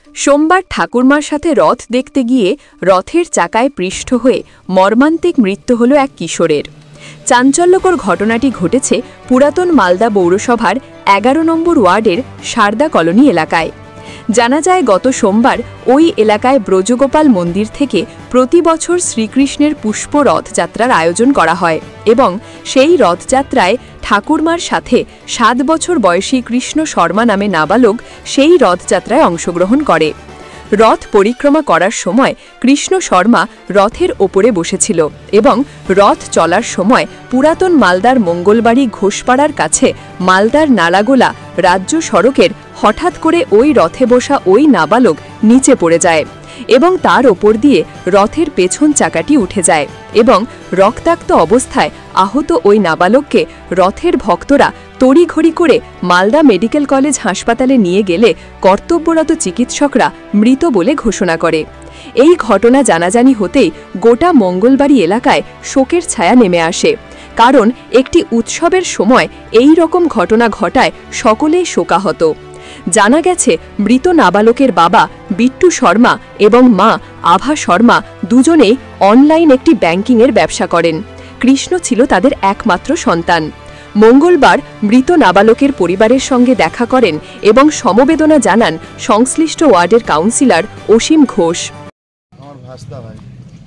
সোমবার ঠাকুরমার সাথে রথ দেখতে গিয়ে রথের চাকায় পৃষ্ঠ হয়ে মর্মান্তিক মৃত্যু হল এক কিশোরের। চাঞ্চল্যকর ঘটনাটি ঘটেছে পুরাতন মালদা পৌরসভার ১১ নম্বর ওয়ার্ডের সারদা কলোনি এলাকায়। জানা যায় গত সোমবার ওই এলাকায় ব্রজগোপাল মন্দির থেকে প্রতি বছর শ্রীকৃষ্ণের পুষ্প রথযাত্রার আয়োজন করা হয় এবং সেই রথযাত্রায় ঠাকুরমার সাথে ৭ বছর বয়সী কৃষ্ণ শর্মা নামে নাবালক সেই রথযাত্রায় অংশগ্রহণ করে। রথ পরিক্রমা করার সময় কৃষ্ণ শর্মা রথের ওপরে বসেছিল এবং রথ চলার সময় পুরাতন মালদার মঙ্গলবাড়ি ঘোষপাড়ার কাছে মালদার নালাগোলা রাজ্য সড়কের হঠাৎ করে ওই রথে বসা ওই নাবালক নিচে পড়ে যায় এবং তার ওপর দিয়ে রথের পেছন চাকাটি উঠে যায় এবং রক্তাক্ত অবস্থায় আহত ওই নাবালককে রথের ভক্তরা তড়িঘড়ি করে মালদা মেডিকেল কলেজ হাসপাতালে নিয়ে গেলে কর্তব্যরত চিকিৎসকরা মৃত বলে ঘোষণা করে। এই ঘটনা জানাজানি হতেই গোটা মঙ্গলবাড়ি এলাকায় শোকের ছায়া নেমে আসে, কারণ একটি উৎসবের সময় এই রকম ঘটনা ঘটায় সকলেই শোকাহত। জানা গেছে মৃত নাবালকের বাবা বিট্টু শর্মা এবং মা আভা শর্মা দুজনেই অনলাইন একটি ব্যাংকিংয়ের ব্যবসা করেন। কৃষ্ণ ছিল তাদের একমাত্র সন্তান। মঙ্গলবার মৃত নাবালকের পরিবারের সঙ্গে দেখা করেন এবং সমবেদনা জানান সংশ্লিষ্ট ওয়ার্ডের কাউন্সিলর অসীম ঘোষ। আমার ভাস্তা ভাই।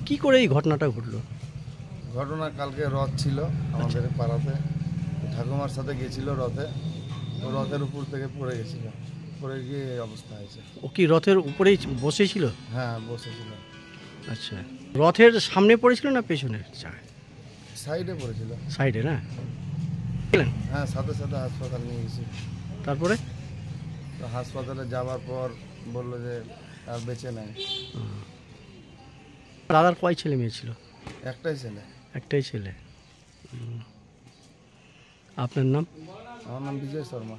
কি করে এই ঘটনাটা ঘটলো? ঘটনা কালকে রথ ছিল আমাদের পাড়াতে, ঠাকুমার সাথে গেছিল রথে, রথের উপর থেকে পড়ে গেছিল, পড়ে গিয়ে এই অবস্থা হয়েছে। ও কি রথের উপরেই বসেছিল? হ্যাঁ বসেছিল। আচ্ছা, রথের সামনে পড়েছিল না পেছনে? সাইডে পড়েছিল। সাইডে না? হ্যাঁ, সাথে সাথে হাসপাতাল নিয়ে গেছি। তারপরে হাসপাতালে যাওয়ার পর বললো যে আর বেঁচে নাই। দাদার কয় ছেলে মেয়ে ছিল? একটাই ছেলে। একটাই ছেলে। আপনার নাম? আমার নাম বিজয় শর্মা।